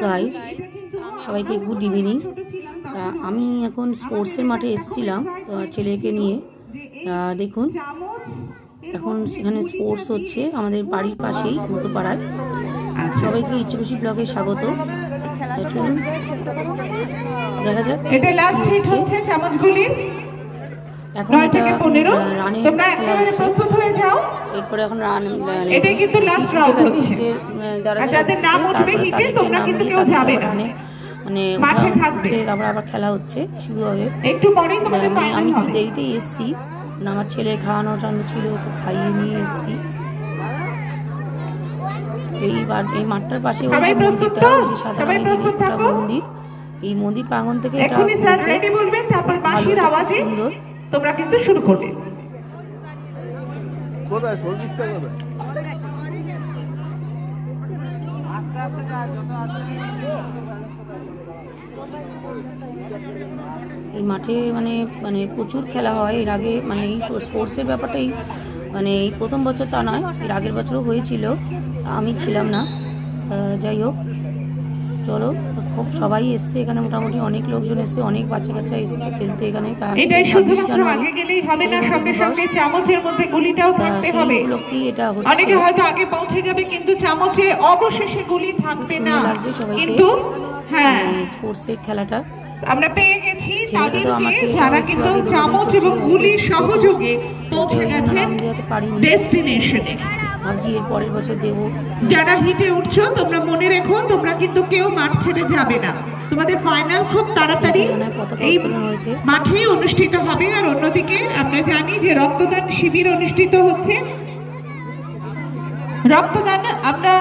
Guys, সবাইকে good evening. তা আমি এখন স্পোর্টসের মাঠে এসেছিলাম ছেলেকে নিয়ে। তা দেখুন এখন সেখানে স্পোর্টস হচ্ছে আমাদের বাড়ির পাশেই মধ্যপাড়ায়। সবাইকে ইচ্ছেখুশি ব্লগে স্বাগত। চলুন দেখা যাক। এখন এটা রানের খেলা হচ্ছে, এরপরে এখন রান হিটের যারা তারপরে তাদেরকে নাম দিয়ে তাদের রানে মানে উঠে তারপর আবার খেলা হচ্ছে, শুরু হবে। আমি একটু দেরিতেই এসছি, আমার ছেলে খাওয়ানো টানো ছিল, খাইয়ে নিয়ে এসছি। এই মাঠটার পাশে ওই যে মন্দিরটা, ওই যে সাদা রঙের জিনিসটা মন্দির, এই মন্দির প্রাঙ্গণ থেকে এটা ভালো সুন্দর। তোমরা কিন্তু শুরু করবে। এই মাঠে মানে মানে প্রচুর খেলা হয়। এর আগে মানে এই স্পোর্টসের ব্যাপারটাই মানে এই প্রথম বছর তা নয়, এর আগের বছরও হয়েছিল, আমি ছিলাম না। যাই হোক, চলো, খুব সবাই এসছে এখানে, মোটামুটি অনেক লোকজন এসছে, অনেক বাচ্চা কাচ্চা এসছে খেলতে এখানে। লাগছে সবাইকে স্পোর্টসের খেলাটা। আমরা পেয়ে গেছি যারা কিন্তু চামচ এবং গুলি সহযোগে পৌঁছে গেছেন ডেস্টিনেশনে। ভাবছি এর পরের বছর দেবো। যারা হিটে উঠছো তোমরা মনে রেখো, তোমরা কিন্তু কেউ মাঠ ছেড়ে যাবে না। তোমাদের ফাইনাল খুব তাড়াতাড়ি এই মাঠেই অনুষ্ঠিত হবে। আর অন্যদিকে আমরা জানি যে রক্তদান শিবির অনুষ্ঠিত হচ্ছে। রক্তদান আমরা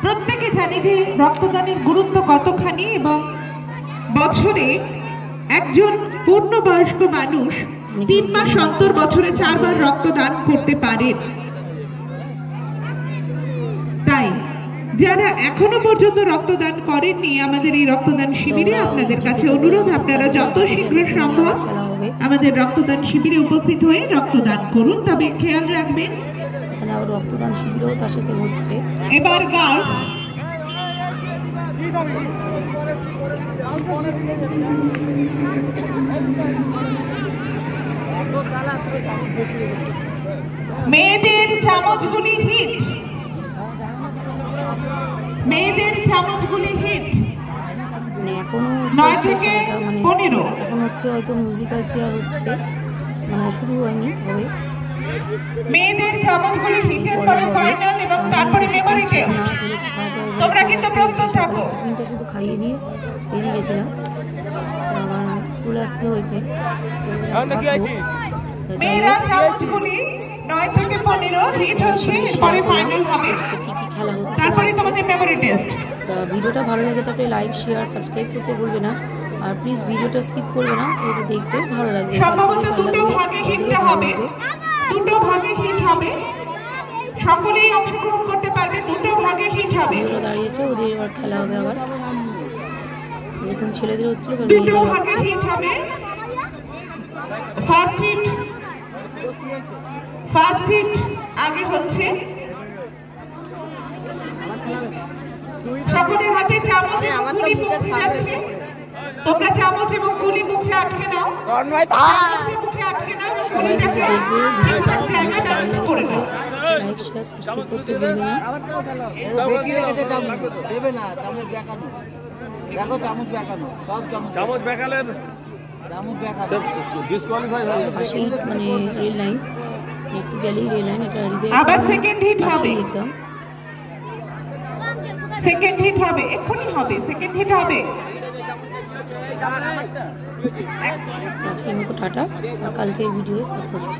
প্রত্যেকে জানি যে রক্তদানের গুরুত্ব কতখানি, এবং বছরে একজন পূর্ণবয়স্ক মানুষ 3 মাস অন্তর বছরে 4 বার রক্তদান করতে পারে। তাই যারা এখনো পর্যন্ত রক্তদান করেননি, আমাদের এই রক্তদান শিবিরে আপনাদের কাছে অনুরোধ, আপনারা যত শীঘ্র সম্ভব আমাদের রক্তদান শিবিরে উপস্থিত হয়ে রক্তদান করুন। তবে খেয়াল রাখবেন এখানে আবার রক্তদান শিবিরও তার সাথে হচ্ছে। এবার গার্লস মেয়েদের চামচগুলি হিট, মেয়েদের চামচগুলি হিট। মানে এখনো 9 থেকে 15 এখন হচ্ছে, হয়তো মিউজিক্যাল চেয়ার হচ্ছে, মানে শুরু হয়নি, হবে। মেয়েদের চামচগুলি হিটের পরে ফাইনাল এবং তারপরে মেমোরি টেস্ট। তোমরা কিন্তু প্রস্তুত থাকো। টিফিনটা শুধু খাইয়ে নিয়ে বেরিয়ে গেছিলাম, আবার চলে আসতে হয়েছে। মেয়েরা চামচগুলি 9 থেকে 15 হিট হচ্ছে, পরে ফাইনাল হবে, খেলা হচ্ছে, তারপরে তোমাদের মেমোরি টেস্ট। ভিডিওটা ভালো লাগে তাহলে লাইক শেয়ার সাবস্ক্রাইব করতে ভুলবে না, আর প্লিজ ভিডিওটা স্কিপ করবে না, এটা দেখতে ভালো লাগবে। সম্ভবত দুটো ভাগে হিটটা হবে, দুটো ভাগে হিট হবে, সকলেই অংশগ্রহণ করতে পারবে, দুটো ভাগে হিট হবে। ওরা দাঁড়িয়েছে, ওদের এবার খেলা হবে আবার। দেখুন ছেলেদের হচ্ছে, দুটো ভাগে হিট হবে। ফার্স্ট হিট আগে হচ্ছে। সকলের হাতে চামচ এবং গুলি মুখে যাচ্ছে। তোমরা চামচ এবং গুলি মুখে আটকে নাও, মুখে আটকে নাও, গুলিটাকে ঠিকঠাক জায়গায় দাঁড়াতে করে নাও। লাইক শেয়ার সাবস্ক্রাইব করতে ভুলবে না। দেবে না চামচ বেঁকানো, দেখো চামচ বেঁকানো, সব চামচ বেঁকালে চামচ বেঁকানো ডিসকোয়ালিফাই হয়ে যাবে। মানে রেল লাইন একটু গেলেই রেল লাইন, এটা আবার সেকেন্ড হিট হবে, একদম সেকেন্ড হিট হবে, এক্ষুনি হবে, সেকেন্ড হিট হবে। আজকের মতো টাটা, আর কালকের ভিডিও কথা হচ্ছে।